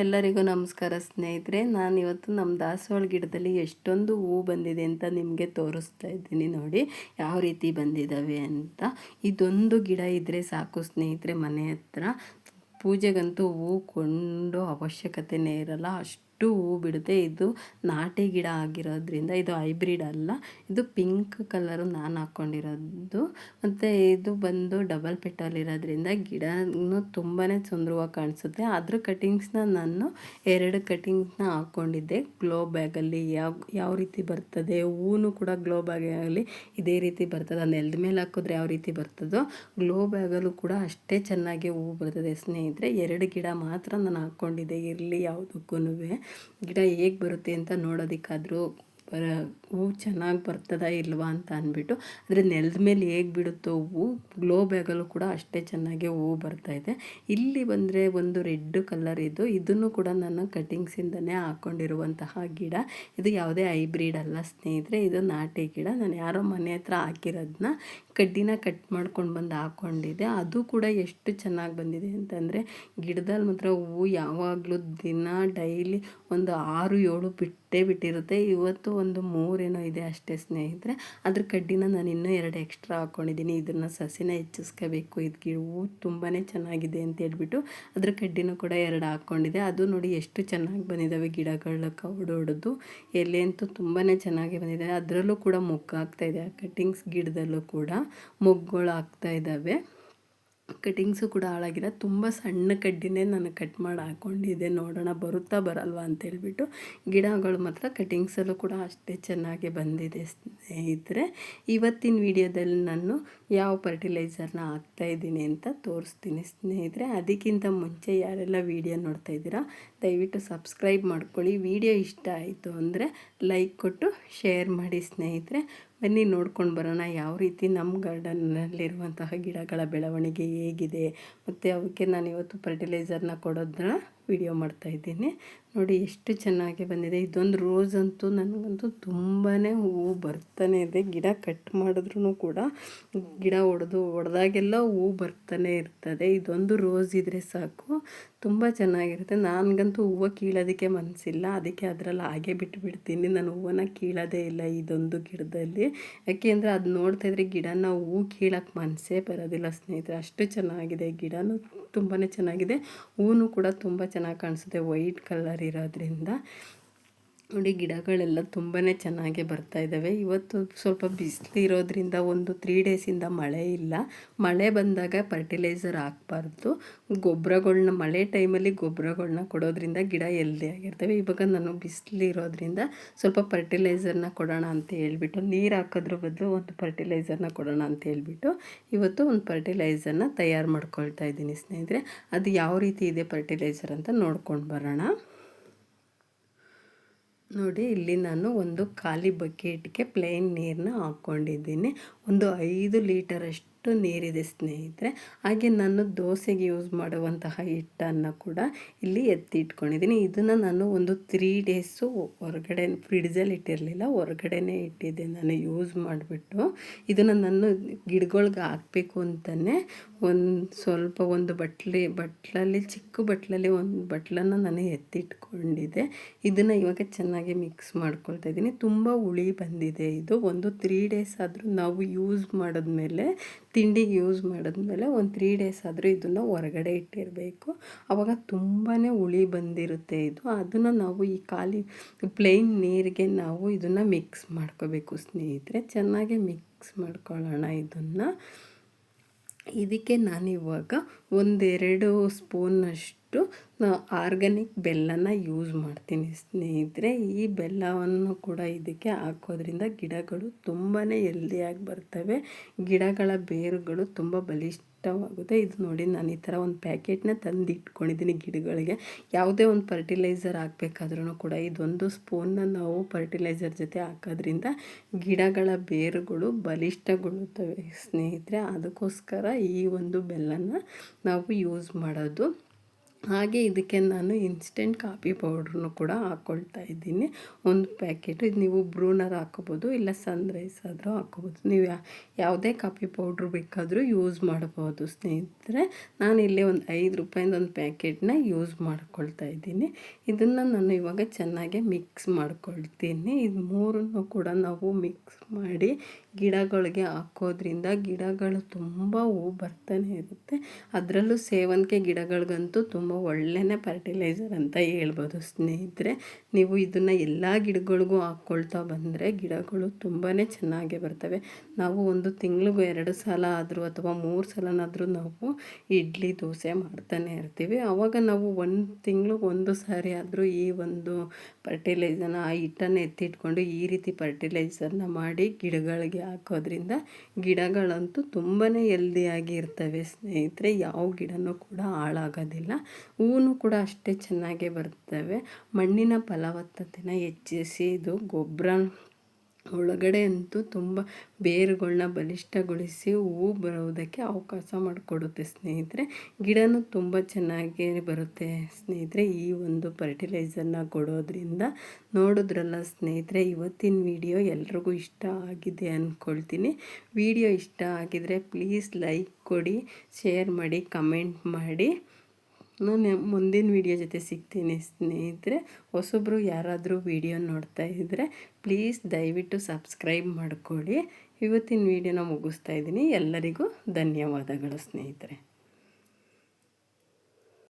ಎಲ್ಲರಿಗೂ ನಮಸ್ಕಾರ ಸ್ನೇಹಿತರೆ. ನಾನಿವತ್ತು ನಮ್ಮ ದಾಸವಾಳ ಗಿಡದಲ್ಲಿ ಎಷ್ಟೊಂದು ಹೂವು ಬಂದಿದೆ ಅಂತ ನಿಮಗೆ ತೋರಿಸ್ತಾ ಇದ್ದೀನಿ. ನೋಡಿ ಯಾವ ರೀತಿ ಬಂದಿದ್ದಾವೆ ಅಂತ. ಇದೊಂದು ಗಿಡ ಇದ್ದರೆ ಸಾಕು ಸ್ನೇಹಿತರೆ, ಮನೆ ಹತ್ರ ಪೂಜೆಗಂತೂ ಹೂವು ಕೊಂಡು ಅವಶ್ಯಕತೆಯೇ ಇರಲ್ಲ, ಅಷ್ಟು ಹೂವು ಬಿಡುತ್ತೆ. ಇದು ನಾಟಿ ಗಿಡ ಆಗಿರೋದ್ರಿಂದ, ಇದು ಹೈಬ್ರಿಡ್ ಅಲ್ಲ, ಇದು ಪಿಂಕ್ ಕಲರು ನಾನು ಹಾಕ್ಕೊಂಡಿರೋದು. ಮತ್ತು ಇದು ಬಂದು ಡಬಲ್ ಪೆಟಲ್ ಗಿಡನೂ ತುಂಬಾ ಸುಂದರವಾಗಿ ಕಾಣಿಸುತ್ತೆ. ಅದ್ರ ಕಟಿಂಗ್ಸ್ನ ನಾನು 2 ಕಟಿಂಗ್ಸ್ನ ಹಾಕ್ಕೊಂಡಿದ್ದೆ ಗ್ಲೋ ಬ್ಯಾಗಲ್ಲಿ. ಯಾವ ರೀತಿ ಬರ್ತದೆ ಹೂವು ಕೂಡ ಗ್ಲೋ ಬ್ಯಾಗಲ್ಲಿ ಇದೇ ರೀತಿ ಬರ್ತದೆ. ನೆಲದ ಮೇಲೆ ಹಾಕಿದ್ರೆ ಯಾವ ರೀತಿ ಬರ್ತದೋ ಗ್ಲೋ ಬ್ಯಾಗಲ್ಲೂ ಕೂಡ ಅಷ್ಟೇ ಚೆನ್ನಾಗಿ ಹೂವು ಬರ್ತದೆ ಸ್ನೇಹಿತರೆ. 2 ಗಿಡ ಮಾತ್ರ ನಾನು ಹಾಕ್ಕೊಂಡಿದ್ದೆ, ಇರಲಿ ಯಾವುದಕ್ಕೂ ಗಿಡ ಹೇಗೆ ಬರುತ್ತೆ ಅಂತ ನೋಡೋದಕ್ಕಾದರೂ ಹೂವು ಚೆನ್ನಾಗಿ ಬರ್ತದಾ ಇಲ್ವಾ ಅಂತ ಅಂದ್ಬಿಟ್ಟು. ಆದರೆ ನೆಲದ ಮೇಲೆ ಹೇಗೆ ಬಿಡುತ್ತೋ ಹೂವು, ಗ್ಲೋ ಬ್ಯಾಗಲ್ಲೂ ಕೂಡ ಅಷ್ಟೇ ಚೆನ್ನಾಗಿ ಹೂವು ಬರ್ತಾಯಿದೆ. ಇಲ್ಲಿ ಬಂದರೆ ಒಂದು ರೆಡ್ ಕಲರ್ ಇದನ್ನು ಕೂಡ ನಾನು ಕಟಿಂಗ್ಸಿಂದನೇ ಹಾಕ್ಕೊಂಡಿರುವಂತಹ ಗಿಡ. ಇದು ಯಾವುದೇ ಹೈಬ್ರಿಡ್ ಅಲ್ಲ ಸ್ನೇಹಿತರೆ, ಇದು ನಾಟಿ ಗಿಡ. ನಾನು ಯಾರೋ ಮನೆ ಹತ್ರ ಹಾಕಿರೋದನ್ನ ಕಡ್ಡಿನ ಕಟ್ ಮಾಡ್ಕೊಂಡು ಬಂದು ಹಾಕ್ಕೊಂಡಿದ್ದೆ. ಅದು ಕೂಡ ಎಷ್ಟು ಚೆನ್ನಾಗಿ ಬಂದಿದೆ ಅಂತಂದರೆ, ಗಿಡದಲ್ಲಿ ಮಾತ್ರ ಹೂವು ಯಾವಾಗಲೂ ದಿನ ಡೈಲಿ ಒಂದು 6-7 ಬಿಟ್ಟಿರುತ್ತೆ. ಇವತ್ತು ಒಂದು 3 ಏನೋ ಇದೆ ಅಷ್ಟೇ ಸ್ನೇಹಿತರೆ. ಅದ್ರ ಕಡ್ಡಿನ ನಾನು ಇನ್ನೂ 2 ಎಕ್ಸ್ಟ್ರಾ ಹಾಕ್ಕೊಂಡಿದ್ದೀನಿ. ಇದನ್ನು ಸಸಿನ ಹೆಚ್ಚಿಸ್ಕೋಬೇಕು, ಇದು ಹೂವು ತುಂಬಾ ಚೆನ್ನಾಗಿದೆ ಅಂತ ಹೇಳ್ಬಿಟ್ಟು ಅದ್ರ ಕಡ್ಡಿನೂ ಕೂಡ 2 ಹಾಕ್ಕೊಂಡಿದೆ. ಅದು ನೋಡಿ ಎಷ್ಟು ಚೆನ್ನಾಗಿ ಬಂದಿದ್ದಾವೆ ಗಿಡಗಳ ಹೊಡೆದು. ಎಲೆ ಅಂತೂ ತುಂಬಾ ಚೆನ್ನಾಗಿ ಬಂದಿದೆ. ಅದರಲ್ಲೂ ಕೂಡ ಮೊಗ್ಗು ಆಗ್ತಾಯಿದೆ. ಆ ಕಟ್ಟಿಂಗ್ಸ್ ಗಿಡದಲ್ಲೂ ಕೂಡ ಮೊಗ್ಗುಗಳು ಆಗ್ತಾ ಇದ್ದಾವೆ. ಕಟಿಂಗ್ಸು ಕೂಡ ಹಾಳಾಗಿಲ್ಲ. ತುಂಬ ಸಣ್ಣ ಕಡ್ಡಿನೇ ನಾನು ಕಟ್ ಮಾಡಿ ಹಾಕ್ಕೊಂಡಿದ್ದೆ, ನೋಡೋಣ ಬರುತ್ತಾ ಬರಲ್ವಾ ಅಂತೇಳ್ಬಿಟ್ಟು. ಗಿಡಗಳು ಮಾತ್ರ ಕಟಿಂಗ್ಸಲ್ಲೂ ಕೂಡ ಅಷ್ಟೇ ಚೆನ್ನಾಗಿ ಬಂದಿದೆ ಸ್ನೇಹಿತರೆ. ಇವತ್ತಿನ ವಿಡಿಯೋದಲ್ಲಿ ನಾನು ಯಾವ ಫರ್ಟಿಲೈಸರ್ನ ಹಾಕ್ತಾಯಿದ್ದೀನಿ ಅಂತ ತೋರಿಸ್ತೀನಿ ಸ್ನೇಹಿತರೆ. ಅದಕ್ಕಿಂತ ಮುಂಚೆ ಯಾರೆಲ್ಲ ವಿಡಿಯೋ ನೋಡ್ತಾ ಇದ್ದೀರಾ ದಯವಿಟ್ಟು ಸಬ್ಸ್ಕ್ರೈಬ್ ಮಾಡ್ಕೊಳ್ಳಿ. ವಿಡಿಯೋ ಇಷ್ಟ ಆಯಿತು ಅಂದರೆ ಲೈಕ್ ಕೊಟ್ಟು ಶೇರ್ ಮಾಡಿ ಸ್ನೇಹಿತರೆ. ಬನ್ನಿ ನೋಡ್ಕೊಂಡು ಬರೋಣ ಯಾವ ರೀತಿ ನಮ್ಮ ಗಾರ್ಡನ್ನಲ್ಲಿರುವಂತಹ ಗಿಡಗಳ ಬೆಳವಣಿಗೆ ಹೇಗಿದೆ, ಮತ್ತು ಅವಕ್ಕೆ ನಾನು ಇವತ್ತು ಫರ್ಟಿಲೈಸರ್ನ ಕೊಡೋದನ್ನ ವಿಡಿಯೋ ಮಾಡ್ತಾಯಿದ್ದೀನಿ. ನೋಡಿ ಎಷ್ಟು ಚೆನ್ನಾಗಿ ಬಂದಿದೆ. ಇದೊಂದು ರೋಸ್ ಅಂತೂ ನನಗಂತೂ ತುಂಬಾ ಹೂವು ಬರ್ತಾನೆ ಇದೆ. ಗಿಡ ಕಟ್ ಮಾಡಿದ್ರೂ ಕೂಡ ಗಿಡ ಹೊಡೆದಾಗೆಲ್ಲ ಹೂವು ಬರ್ತಾನೆ ಇರ್ತದೆ. ಇದೊಂದು ರೋಸ್ ಇದ್ದರೆ ಸಾಕು, ತುಂಬ ಚೆನ್ನಾಗಿರುತ್ತೆ. ನನಗಂತೂ ಹೂವು ಕೀಳೋದಕ್ಕೆ ಮನಸ್ಸಿಲ್ಲ, ಅದಕ್ಕೆ ಅದರಲ್ಲಿ ಹಾಗೆ ಬಿಟ್ಬಿಡ್ತೀನಿ. ನಾನು ಹೂವನ್ನ ಕೀಳೋದೇ ಇಲ್ಲ ಇದೊಂದು ಗಿಡದಲ್ಲಿ. ಯಾಕೆಂದರೆ ಅದು ನೋಡ್ತಾಯಿದ್ರೆ ಗಿಡನ ಹೂವು ಕೀಳೋಕ್ಕೆ ಮನಸ್ಸೇ ಬರೋದಿಲ್ಲ ಸ್ನೇಹಿತರೆ, ಅಷ್ಟು ಚೆನ್ನಾಗಿದೆ. ಗಿಡನೂ ತುಂಬಾ ಚೆನ್ನಾಗಿದೆ, ಹೂವು ಕೂಡ ತುಂಬ ಚೆನ್ನಾಗಿ ಕಾಣಿಸುತ್ತೆ ವೈಟ್ ಕಲರ್ ಇರೋದ್ರಿಂದ. ನೋಡಿ ಗಿಡಗಳೆಲ್ಲ ತುಂಬಾ ಚೆನ್ನಾಗಿ ಬರ್ತಾ ಇದ್ದಾವೆ. ಇವತ್ತು ಸ್ವಲ್ಪ ಬಿಸಿಲು ಇರೋದ್ರಿಂದ ಒಂದು 3 ಡೇಸಿಂದ ಮಳೆ ಇಲ್ಲ. ಮಳೆ ಬಂದಾಗ ಫರ್ಟಿಲೈಸರ್ ಹಾಕ್ಬಾರ್ದು. ಗೊಬ್ಬರಗಳ್ನ ಮಳೆ ಟೈಮಲ್ಲಿ ಗೊಬ್ಬರಗಳ್ನ ಕೊಡೋದ್ರಿಂದ ಗಿಡ ಹೆಲ್ದಿ ಆಗಿರ್ತವೆ. ಇವಾಗ ನಾನು ಬಿಸಿಲು ಇರೋದ್ರಿಂದ ಸ್ವಲ್ಪ ಫರ್ಟಿಲೈಸರ್ನ ಕೊಡೋಣ ಅಂತ ಹೇಳ್ಬಿಟ್ಟು, ನೀರು ಹಾಕೋದ್ರ ಬದಲು ಒಂದು ಫರ್ಟಿಲೈಸರ್ನ ಕೊಡೋಣ ಅಂತ ಹೇಳ್ಬಿಟ್ಟು ಇವತ್ತು ಒಂದು ಫರ್ಟಿಲೈಸರ್ನ ತಯಾರು ಮಾಡ್ಕೊಳ್ತಾ ಇದ್ದೀನಿ ಸ್ನೇಹಿತರೆ. ಅದು ಯಾವ ರೀತಿ ಇದೆ ಫರ್ಟಿಲೈಸರ್ ಅಂತ ನೋಡ್ಕೊಂಡು ಬರೋಣ. ನೋಡಿ ಇಲ್ಲಿ ನಾನು ಒಂದು ಖಾಲಿ ಬಕೆಟ್ಗೆ ಪ್ಲೇನ್ ನೀರನ್ನ ಹಾಕ್ಕೊಂಡಿದ್ದೀನಿ. ಒಂದು 5 ಲೀಟರಷ್ಟು ನೀರಿದೆ ಸ್ನೇಹಿತರೆ. ಹಾಗೆ ನಾನು ದೋಸೆಗೆ ಯೂಸ್ ಮಾಡುವಂತಹ ಹಿಟ್ಟನ್ನು ಕೂಡ ಇಲ್ಲಿ ಎತ್ತಿಟ್ಕೊಂಡಿದ್ದೀನಿ. ಇದನ್ನು ನಾನು ಒಂದು 3 ಡೇಸು ಹೊರಗಡೆ ಫ್ರಿಡ್ಜಲ್ಲಿ ಇಟ್ಟಿರಲಿಲ್ಲ, ಹೊರಗಡೆನೇ ಇಟ್ಟಿದ್ದೆ ನಾನು ಯೂಸ್ ಮಾಡಿಬಿಟ್ಟು. ಇದನ್ನು ನಾನು ಗಿಡಗಳ್ಗೆ ಹಾಕಬೇಕು ಅಂತಲೇ ಒಂದು ಬಟ್ಲಲ್ಲಿ ಚಿಕ್ಕ ಬಟ್ಲಲ್ಲಿ ಒಂದು ಬಟ್ಲನ್ನು ನಾನು ಎತ್ತಿಟ್ಕೊಂಡಿದ್ದೆ. ಇದನ್ನು ಇವಾಗ ಚೆನ್ನಾಗಿ ಮಿಕ್ಸ್ ಮಾಡ್ಕೊಳ್ತಾ ಇದ್ದೀನಿ. ತುಂಬ ಹುಳಿ ಬಂದಿದೆ ಇದು. ಒಂದು 3 ಡೇಸ್ ಆದರೂ ನಾವು ಯೂಸ್ ಮಾಡಿದ್ಮೇಲೆ, ತಿಂಡಿಗೆ ಯೂಸ್ ಮಾಡಿದ್ಮೇಲೆ ಒಂದು 3 ಡೇಸ್ ಆದರೂ ಇದನ್ನು ಹೊರಗಡೆ ಇಟ್ಟಿರಬೇಕು. ಆವಾಗ ತುಂಬಾ ಹುಳಿ ಬಂದಿರುತ್ತೆ ಇದು. ಅದನ್ನು ನಾವು ಈ ಖಾಲಿ ಪ್ಲೇನ್ ನೀರಿಗೆ ನಾವು ಇದನ್ನು ಮಿಕ್ಸ್ ಮಾಡ್ಕೋಬೇಕು ಸ್ನೇಹಿತರೆ. ಚೆನ್ನಾಗಿ ಮಿಕ್ಸ್ ಮಾಡ್ಕೊಳ್ಳೋಣ ಇದನ್ನು. ಇದಕ್ಕೆ ನಾನಿವಾಗ 1-2 ಸ್ಪೂನಷ್ಟು ಆರ್ಗ್ಯಾನಿಕ್ ಬೆಲ್ಲನ ಯೂಸ್ ಮಾಡ್ತೀನಿ ಸ್ನೇಹಿತರೆ. ಈ ಬೆಲ್ಲವನ್ನು ಕೂಡ ಇದಕ್ಕೆ ಹಾಕೋದ್ರಿಂದ ಗಿಡಗಳು ತುಂಬಾ ಹೆಲ್ದಿಯಾಗಿ ಬರ್ತವೆ. ಗಿಡಗಳ ಬೇರುಗಳು ತುಂಬ ಬಲಿಷ್ಠವಾಗುತ್ತೆ. ಇದು ನೋಡಿ ನಾನು ಈ ಥರ ಒಂದು ಪ್ಯಾಕೆಟ್ನ ತಂದು ಇಟ್ಕೊಂಡಿದ್ದೀನಿ ಗಿಡಗಳಿಗೆ. ಯಾವುದೇ ಒಂದು ಫರ್ಟಿಲೈಸರ್ ಹಾಕಬೇಕಾದ್ರೂ ಕೂಡ ಇದೊಂದು ಸ್ಪೂನ್ನ ನಾವು ಫರ್ಟಿಲೈಸರ್ ಜೊತೆ ಹಾಕೋದ್ರಿಂದ ಗಿಡಗಳ ಬೇರುಗಳು ಬಲಿಷ್ಠಗೊಳ್ಳುತ್ತವೆ ಸ್ನೇಹಿತರೆ. ಅದಕ್ಕೋಸ್ಕರ ಈ ಒಂದು ಬೆಲ್ಲನ ನಾವು ಯೂಸ್ ಮಾಡೋದು. ಹಾಗೆ ಇದಕ್ಕೆ ನಾನು ಇನ್ಸ್ಟೆಂಟ್ ಕಾಫಿ ಪೌಡ್ರನ್ನು ಕೂಡ ಹಾಕ್ಕೊಳ್ತಾ ಇದ್ದೀನಿ. ಒಂದು ಪ್ಯಾಕೆಟು. ಇದು ನೀವು ಬ್ರೂನರ್ ಹಾಕ್ಕೋಬೋದು, ಇಲ್ಲ ಸನ್ರೈಸ್ ಆದರೂ ಹಾಕ್ಕೋಬೋದು. ನೀವು ಯಾವುದೇ ಕಾಫಿ ಪೌಡ್ರ್ ಬೇಕಾದರೂ ಯೂಸ್ ಮಾಡ್ಬೋದು ಸ್ನೇಹಿತರೆ. ನಾನಿಲ್ಲಿ ಒಂದು ₹5 ಒಂದು ಪ್ಯಾಕೆಟ್ನ ಯೂಸ್ ಮಾಡ್ಕೊಳ್ತಾ ಇದ್ದೀನಿ. ಇದನ್ನು ನಾನು ಇವಾಗ ಚೆನ್ನಾಗಿ ಮಿಕ್ಸ್ ಮಾಡ್ಕೊಳ್ತೀನಿ. ಇದು ಮೂರನ್ನು ಕೂಡ ನಾವು ಮಿಕ್ಸ್ ಮಾಡಿ ಗಿಡಗಳಿಗೆ ಹಾಕೋದ್ರಿಂದ ಗಿಡಗಳು ತುಂಬ ಹೂವು ಬರ್ತಾನೆ ಇರುತ್ತೆ. ಅದರಲ್ಲೂ ಸೇವಂತಿಗೆ ಗಿಡಗಳಿಗಂತೂ ತುಂಬ ಒಳ್ಳೆಯ ಫರ್ಟಿಲೈಸರ್ ಅಂತ ಹೇಳ್ಬೋದು ಸ್ನೇಹಿತರೆ. ನೀವು ಇದನ್ನು ಎಲ್ಲ ಗಿಡಗಳಿಗೂ ಹಾಕ್ಕೊಳ್ತಾ ಬಂದರೆ ಗಿಡಗಳು ತುಂಬಾ ಚೆನ್ನಾಗೇ ಬರ್ತವೆ. ನಾವು ಒಂದು ತಿಂಗಳಿಗೂ 2 ಸಲ ಆದರೂ ಅಥವಾ 3 ಸಲನಾದರೂ ನಾವು ಇಡ್ಲಿ ದೋಸೆ ಮಾಡ್ತಾನೆ ಇರ್ತೀವಿ. ಆವಾಗ ನಾವು 1 ತಿಂಗ್ಳಿಗೆ 1 ಸಾರಿ ಆದರೂ ಈ ಒಂದು ಫರ್ಟಿಲೈಸರ್ನ ಆ ಹಿಟ್ಟನ್ನು ಎತ್ತಿಟ್ಕೊಂಡು ಈ ರೀತಿ ಫರ್ಟಿಲೈಸರ್ನ ಮಾಡಿ ಗಿಡಗಳಿಗೆ ಹಾಕೋದ್ರಿಂದ ಗಿಡಗಳಂತೂ ತುಂಬಾ ಹೆಲ್ದಿಯಾಗಿ ಇರ್ತವೆ ಸ್ನೇಹಿತರೆ. ಯಾವ ಗಿಡನೂ ಕೂಡ ಹಾಳಾಗೋದಿಲ್ಲ. ಹೂವು ಕೂಡ ಅಷ್ಟೇ ಚೆನ್ನಾಗೇ ಬರ್ತವೆ. ಮಣ್ಣಿನ ಫಲವತ್ತತೆನ ಹೆಚ್ಚಿಸಿ ಇದು ಗೊಬ್ಬರ ಒಳಗಡೆ ಅಂತೂ ತುಂಬ ಬೇರುಗಳನ್ನ ಬಲಿಷ್ಠಗೊಳಿಸಿ ಹೂವು ಬರೋದಕ್ಕೆ ಅವಕಾಶ ಮಾಡಿಕೊಡುತ್ತೆ ಸ್ನೇಹಿತರೆ. ಗಿಡನೂ ತುಂಬ ಚೆನ್ನಾಗೇ ಬರುತ್ತೆ ಸ್ನೇಹಿತರೆ ಈ ಒಂದು ಫರ್ಟಿಲೈಸರ್ನ ಕೊಡೋದ್ರಿಂದ. ನೋಡಿದ್ರಲ್ಲ ಸ್ನೇಹಿತರೆ, ಇವತ್ತಿನ ವಿಡಿಯೋ ಎಲ್ರಿಗೂ ಇಷ್ಟ ಆಗಿದೆ ಅಂದ್ಕೊಳ್ತೀನಿ. ವಿಡಿಯೋ ಇಷ್ಟ ಆಗಿದರೆ ಪ್ಲೀಸ್ ಲೈಕ್ ಕೊಡಿ, ಶೇರ್ ಮಾಡಿ, ಕಮೆಂಟ್ ಮಾಡಿ. ನಾನು ಮುಂದಿನ ವಿಡಿಯೋ ಜೊತೆ ಸಿಗ್ತೀನಿ ಸ್ನೇಹಿತರೆ. ಹೊಸಬ್ರು ಯಾರಾದರೂ ವಿಡಿಯೋ ನೋಡ್ತಾ ಇದ್ದರೆ ಪ್ಲೀಸ್ ದಯವಿಟ್ಟು ಸಬ್ಸ್ಕ್ರೈಬ್ ಮಾಡ್ಕೊಳ್ಳಿ. ಇವತ್ತಿನ ವಿಡಿಯೋನ ಮುಗಿಸ್ತಾ ಇದ್ದೀನಿ. ಎಲ್ಲರಿಗೂ ಧನ್ಯವಾದಗಳು ಸ್ನೇಹಿತರೆ.